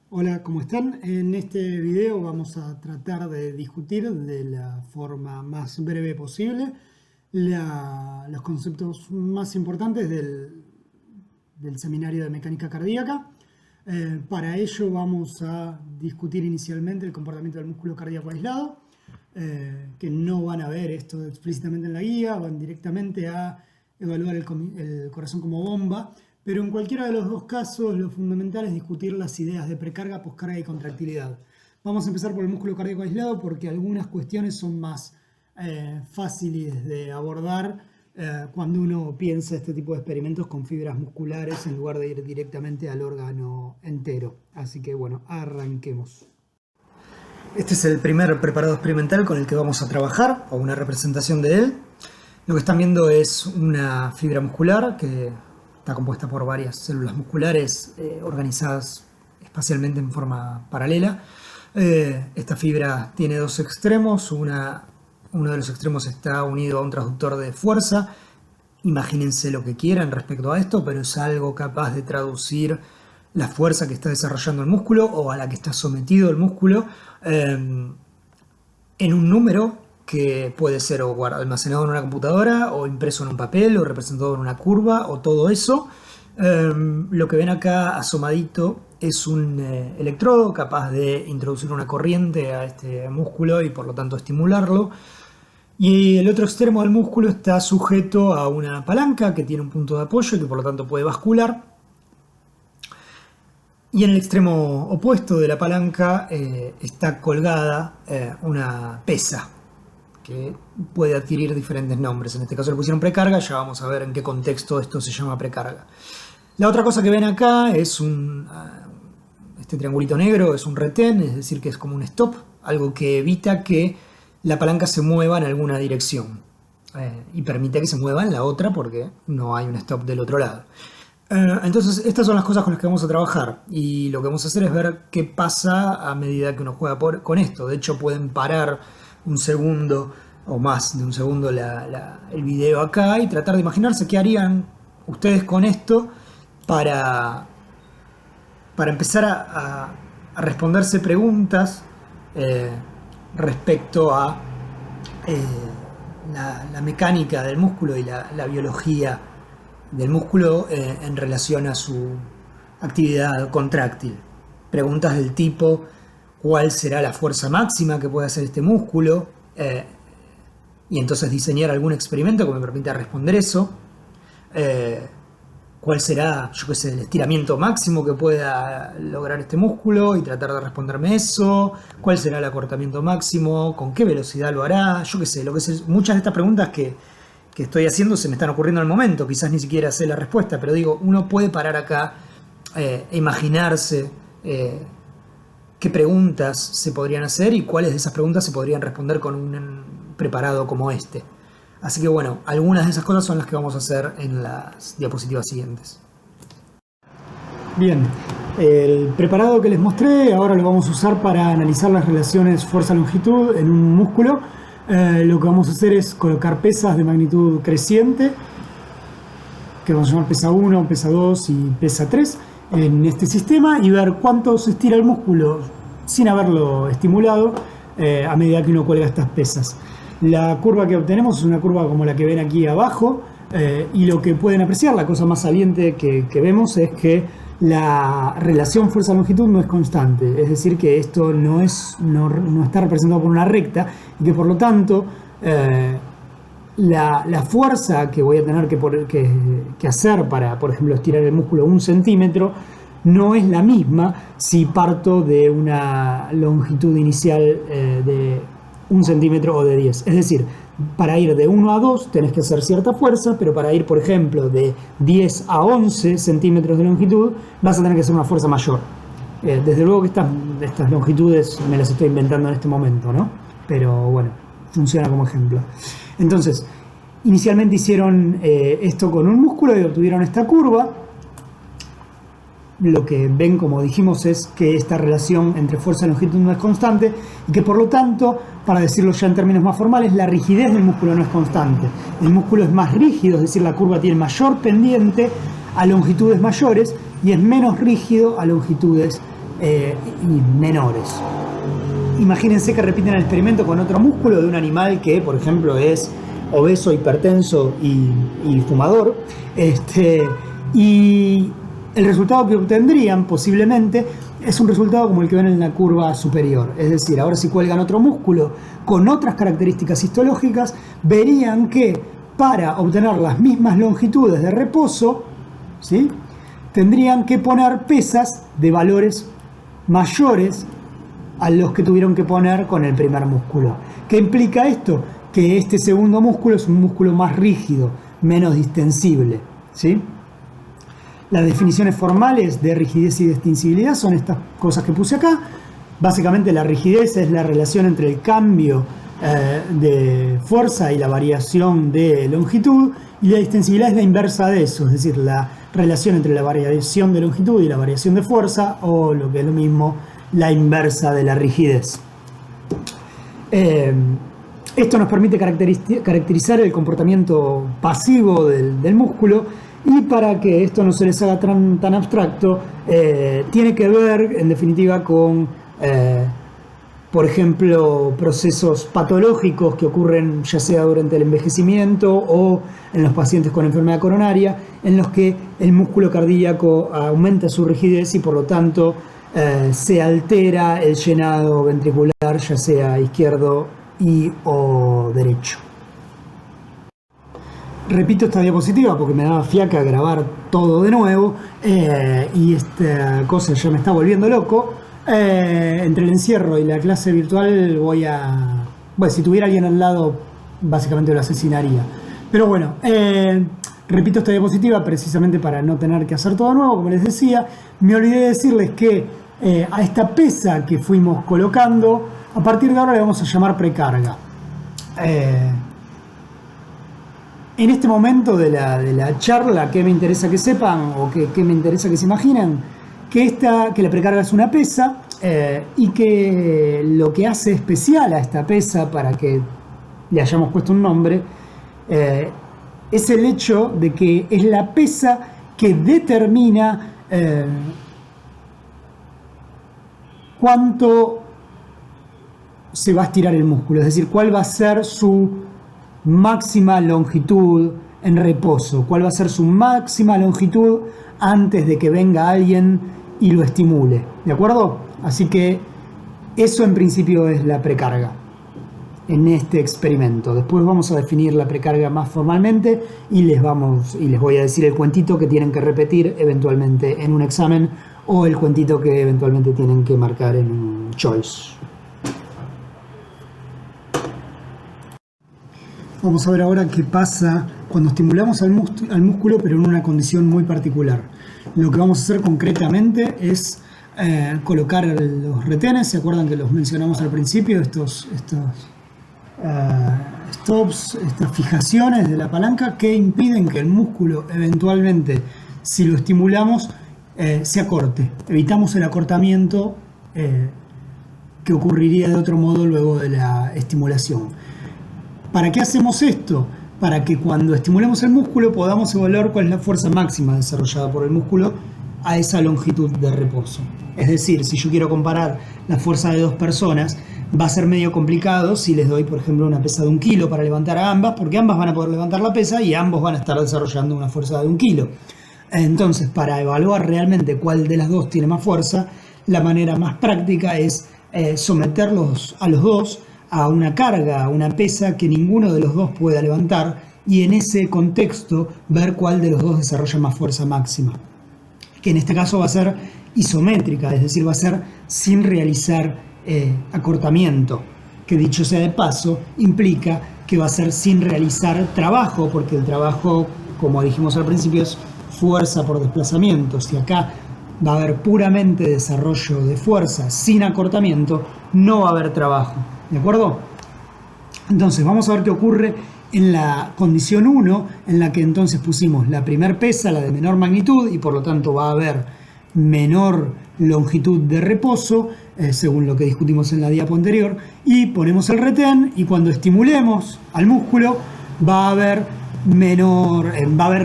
Hola, ¿cómo están? En este video vamos a tratar de discutir de la forma más breve posible los conceptos más importantes del seminario de mecánica cardíaca. Para ello vamos a discutir inicialmente el comportamiento del músculo cardíaco aislado, que no van a ver esto explícitamente en la guía, van directamente a evaluar el corazón como bomba. Pero en cualquiera de los dos casos, lo fundamental es discutir las ideas de precarga, poscarga y contractilidad. Vamos a empezar por el músculo cardíaco aislado porque algunas cuestiones son más fáciles de abordar cuando uno piensa este tipo de experimentos con fibras musculares en lugar de ir directamente al órgano entero. Así que bueno, arranquemos. Este es el primer preparado experimental con el que vamos a trabajar, o una representación de él. Lo que están viendo es una fibra muscular que está compuesta por varias células musculares organizadas espacialmente en forma paralela. Esta fibra tiene dos extremos. Uno de los extremos está unido a un transductor de fuerza. Imagínense lo que quieran respecto a esto, pero es algo capaz de traducir la fuerza que está desarrollando el músculo o a la que está sometido el músculo en un número que puede ser o almacenado en una computadora, o impreso en un papel, o representado en una curva, o todo eso. Lo que ven acá asomadito es un electrodo capaz de introducir una corriente a este músculo y por lo tanto estimularlo. Y el otro extremo del músculo está sujeto a una palanca que tiene un punto de apoyo y que por lo tanto puede bascular. Y en el extremo opuesto de la palanca está colgada una pesa, que puede adquirir diferentes nombres. En este caso le pusieron precarga, ya vamos a ver en qué contexto esto se llama precarga. La otra cosa que ven acá es este triangulito negro, es un retén, es decir que es como un stop, algo que evita que la palanca se mueva en alguna dirección y permite que se mueva en la otra porque no hay un stop del otro lado. Entonces estas son las cosas con las que vamos a trabajar, y lo que vamos a hacer es ver qué pasa a medida que uno juega con esto. De hecho pueden parar un segundo o más de un segundo el video acá y tratar de imaginarse qué harían ustedes con esto para empezar a responderse preguntas respecto a la mecánica del músculo y la biología del músculo en relación a su actividad contráctil. Preguntas del tipo: ¿cuál será la fuerza máxima que puede hacer este músculo? Y entonces diseñar algún experimento que me permita responder eso. ¿Cuál será, yo qué sé, el estiramiento máximo que pueda lograr este músculo? Y tratar de responderme eso. ¿Cuál será el acortamiento máximo? ¿Con qué velocidad lo hará? Yo qué sé, muchas de estas preguntas que estoy haciendo se me están ocurriendo al momento. Quizás ni siquiera sé la respuesta, pero digo, uno puede parar acá e imaginarse qué preguntas se podrían hacer y cuáles de esas preguntas se podrían responder con un preparado como este. Así que bueno, algunas de esas cosas son las que vamos a hacer en las diapositivas siguientes. Bien, el preparado que les mostré ahora lo vamos a usar para analizar las relaciones fuerza-longitud en un músculo. Lo que vamos a hacer es colocar pesas de magnitud creciente, que vamos a llamar pesa 1, pesa 2 y pesa 3, en este sistema, y ver cuánto se estira el músculo sin haberlo estimulado a medida que uno cuelga estas pesas. La curva que obtenemos es una curva como la que ven aquí abajo, y lo que pueden apreciar, la cosa más saliente que vemos, es que la relación fuerza-longitud no es constante, es decir que esto no está representado por una recta, y que por lo tanto la fuerza que voy a tener que hacer para, por ejemplo, estirar el músculo 1 centímetro no es la misma si parto de una longitud inicial de 1 centímetro o de 10. Es decir, para ir de 1 a 2 tenés que hacer cierta fuerza, pero para ir, por ejemplo, de 10 a 11 centímetros de longitud vas a tener que hacer una fuerza mayor. Desde luego que estas longitudes me las estoy inventando en este momento, ¿no? Pero bueno, funciona como ejemplo. Entonces, inicialmente hicieron esto con un músculo y obtuvieron esta curva. Lo que ven, como dijimos, es que esta relación entre fuerza y longitud no es constante, y que por lo tanto, para decirlo ya en términos más formales, la rigidez del músculo no es constante. El músculo es más rígido, es decir, la curva tiene mayor pendiente a longitudes mayores y es menos rígido a longitudes y menores. Imagínense que repiten el experimento con otro músculo de un animal que, por ejemplo, es obeso, hipertenso y fumador. Y el resultado que obtendrían posiblemente es un resultado como el que ven en la curva superior. Es decir, ahora si cuelgan otro músculo con otras características histológicas, verían que para obtener las mismas longitudes de reposo, ¿sí?, tendrían que poner pesas de valores mayores a los que tuvieron que poner con el primer músculo. ¿Qué implica esto? Que este segundo músculo es un músculo más rígido, menos distensible, ¿sí? Las definiciones formales de rigidez y de extensibilidad son estas cosas que puse acá. Básicamente la rigidez es la relación entre el cambio de fuerza y la variación de longitud, y la distensibilidad es la inversa de eso, es decir, la relación entre la variación de longitud y la variación de fuerza, o lo que es lo mismo, la inversa de la rigidez. Esto nos permite caracterizar el comportamiento pasivo del músculo, y para que esto no se les haga tan abstracto, tiene que ver en definitiva con, por ejemplo, procesos patológicos que ocurren ya sea durante el envejecimiento o en los pacientes con enfermedad coronaria, en los que el músculo cardíaco aumenta su rigidez y por lo tanto se altera el llenado ventricular, ya sea izquierdo o derecho. Repito esta diapositiva porque me daba fiaca grabar todo de nuevo, y esta cosa ya me está volviendo loco. Entre el encierro y la clase virtual bueno, si tuviera alguien al lado básicamente lo asesinaría. Pero bueno, repito esta diapositiva precisamente para no tener que hacer todo de nuevo, como les decía. Me olvidé de decirles que a esta pesa que fuimos colocando, a partir de ahora le vamos a llamar precarga. En este momento de la charla, ¿qué me interesa que sepan o qué me interesa que se imaginen? Que la precarga es una pesa, y que lo que hace especial a esta pesa, para que le hayamos puesto un nombre, es el hecho de que es la pesa que determina cuánto se va a estirar el músculo, es decir, cuál va a ser su máxima longitud en reposo, cuál va a ser su máxima longitud antes de que venga alguien y lo estimule, ¿de acuerdo? Así que eso en principio es la precarga en este experimento. Después vamos a definir la precarga más formalmente y les voy a decir el cuentito que tienen que repetir eventualmente en un examen, o el cuentito que eventualmente tienen que marcar en un choice. Vamos a ver ahora qué pasa cuando estimulamos al músculo, pero en una condición muy particular. Lo que vamos a hacer concretamente es colocar los retenes. ¿Se acuerdan que los mencionamos al principio? Estos stops, estas fijaciones de la palanca que impiden que el músculo eventualmente, si lo estimulamos, se acorte. Evitamos el acortamiento que ocurriría de otro modo luego de la estimulación. ¿Para qué hacemos esto? Para que cuando estimulemos el músculo podamos evaluar cuál es la fuerza máxima desarrollada por el músculo a esa longitud de reposo. Es decir, si yo quiero comparar la fuerza de dos personas, va a ser medio complicado si les doy, por ejemplo, una pesa de 1 kilo para levantar a ambas, porque ambas van a poder levantar la pesa y ambos van a estar desarrollando una fuerza de 1 kilo. Entonces, para evaluar realmente cuál de las dos tiene más fuerza, la manera más práctica es someterlos a los dos a una carga, a una pesa que ninguno de los dos pueda levantar, y en ese contexto ver cuál de los dos desarrolla más fuerza máxima, que en este caso va a ser isométrica, es decir, va a ser sin realizar acortamiento, que dicho sea de paso implica que va a ser sin realizar trabajo, porque el trabajo, como dijimos al principio, es fuerza por desplazamiento. Si acá va a haber puramente desarrollo de fuerza sin acortamiento, no va a haber trabajo. ¿De acuerdo? Entonces vamos a ver qué ocurre en la condición 1, en la que entonces pusimos la primer pesa, la de menor magnitud, y por lo tanto va a haber menor longitud de reposo, según lo que discutimos en la diapo anterior, y ponemos el retén, y cuando estimulemos al músculo va a haber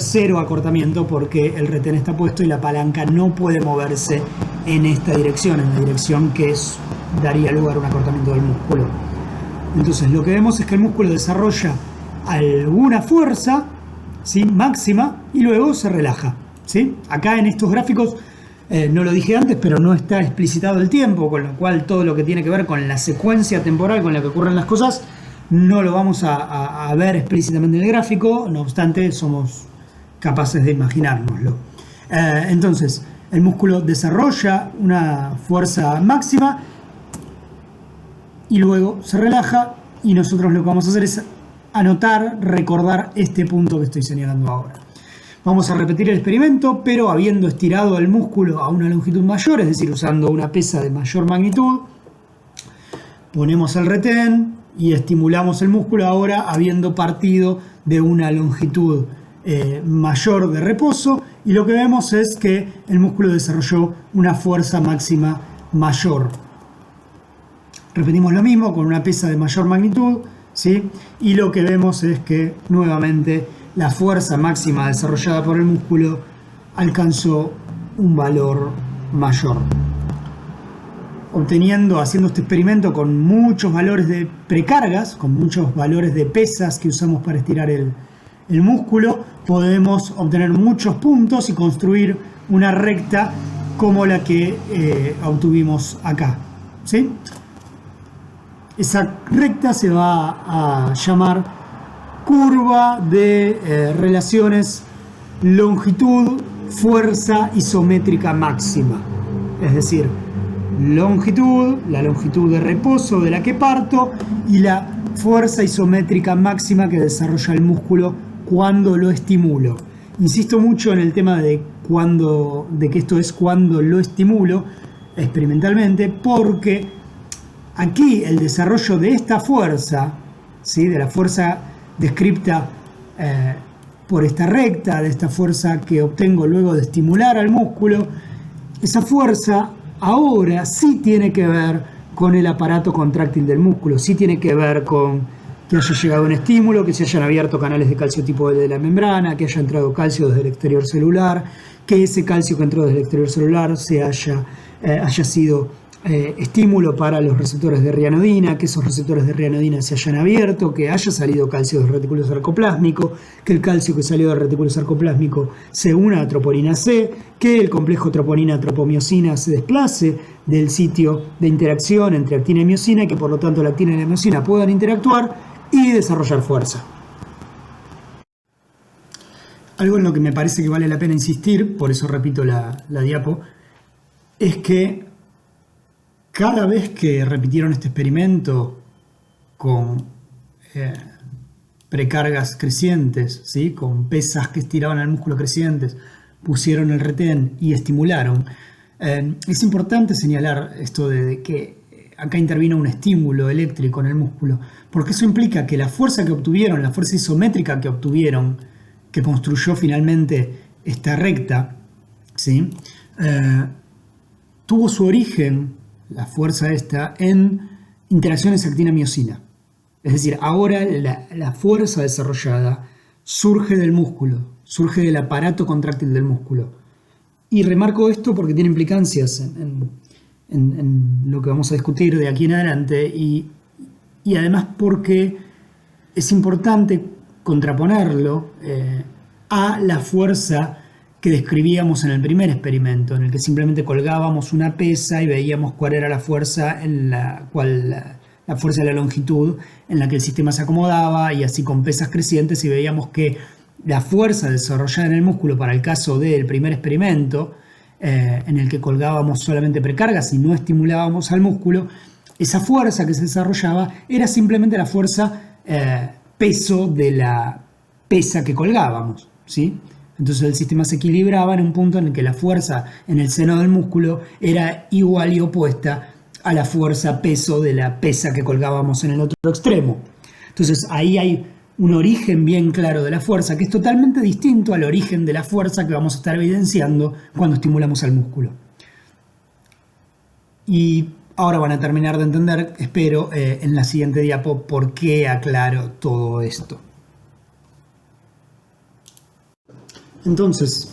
cero acortamiento, porque el retén está puesto y la palanca no puede moverse en esta dirección, en la dirección que daría lugar a un acortamiento del músculo. Entonces lo que vemos es que el músculo desarrolla alguna fuerza, ¿sí?, máxima, y luego se relaja, ¿sí? Acá en estos gráficos, no lo dije antes, pero no está explicitado el tiempo, con lo cual todo lo que tiene que ver con la secuencia temporal con la que ocurren las cosas no lo vamos a ver explícitamente en el gráfico, no obstante somos capaces de imaginárnoslo. Entonces el músculo desarrolla una fuerza máxima y luego se relaja, y nosotros lo que vamos a hacer es anotar, recordar este punto que estoy señalando ahora. Vamos a repetir el experimento, pero habiendo estirado el músculo a una longitud mayor, es decir, usando una pesa de mayor magnitud. Ponemos el retén y estimulamos el músculo ahora habiendo partido de una longitud mayor de reposo, y lo que vemos es que el músculo desarrolló una fuerza máxima mayor. Repetimos lo mismo con una pesa de mayor magnitud, ¿sí? Y lo que vemos es que nuevamente la fuerza máxima desarrollada por el músculo alcanzó un valor mayor. Haciendo este experimento con muchos valores de precargas, con muchos valores de pesas que usamos para estirar el músculo, podemos obtener muchos puntos y construir una recta como la que obtuvimos acá, ¿sí? Esa recta se va a llamar curva de relaciones longitud-fuerza isométrica máxima. Es decir, la longitud de reposo de la que parto, y la fuerza isométrica máxima que desarrolla el músculo cuando lo estimulo. Insisto mucho en el tema de que esto es cuando lo estimulo experimentalmente, porque aquí el desarrollo de esta fuerza, ¿sí?, de la fuerza descripta por esta recta, de esta fuerza que obtengo luego de estimular al músculo, esa fuerza ahora sí tiene que ver con el aparato contráctil del músculo, sí tiene que ver con que haya llegado un estímulo, que se hayan abierto canales de calcio tipo L de la membrana, que haya entrado calcio desde el exterior celular, que ese calcio que entró desde el exterior celular haya sido estímulo para los receptores de rianodina, que esos receptores de rianodina se hayan abierto, que haya salido calcio del retículo sarcoplásmico, que el calcio que salió del retículo sarcoplásmico se una a troponina C, que el complejo troponina-tropomiosina se desplace del sitio de interacción entre actina y miosina, y que por lo tanto la actina y la miosina puedan interactuar y desarrollar fuerza. Algo en lo que me parece que vale la pena insistir, por eso repito la diapo, es que cada vez que repitieron este experimento con precargas crecientes, ¿sí?, con pesas que estiraban al músculo crecientes, pusieron el retén y estimularon, es importante señalar esto de que acá intervino un estímulo eléctrico en el músculo, porque eso implica que la fuerza que obtuvieron, la fuerza isométrica que obtuvieron, que construyó finalmente esta recta, ¿sí?, tuvo su origen, la fuerza esta, en interacciones actina-miosina. Es decir, ahora la fuerza desarrollada surge del músculo, surge del aparato contráctil del músculo. Y remarco esto porque tiene implicancias en lo que vamos a discutir de aquí en adelante, y además porque es importante contraponerlo a la fuerza que describíamos en el primer experimento, en el que simplemente colgábamos una pesa y veíamos cuál era la fuerza la fuerza de la longitud en la que el sistema se acomodaba, y así con pesas crecientes, y veíamos que la fuerza desarrollada en el músculo para el caso del primer experimento, en el que colgábamos solamente precargas y no estimulábamos al músculo, esa fuerza que se desarrollaba era simplemente la fuerza peso de la pesa que colgábamos, ¿sí? Entonces el sistema se equilibraba en un punto en el que la fuerza en el seno del músculo era igual y opuesta a la fuerza peso de la pesa que colgábamos en el otro extremo. Entonces ahí hay un origen bien claro de la fuerza, que es totalmente distinto al origen de la fuerza que vamos a estar evidenciando cuando estimulamos al músculo. Y ahora van a terminar de entender, espero, en la siguiente diapo, por qué aclaro todo esto. Entonces,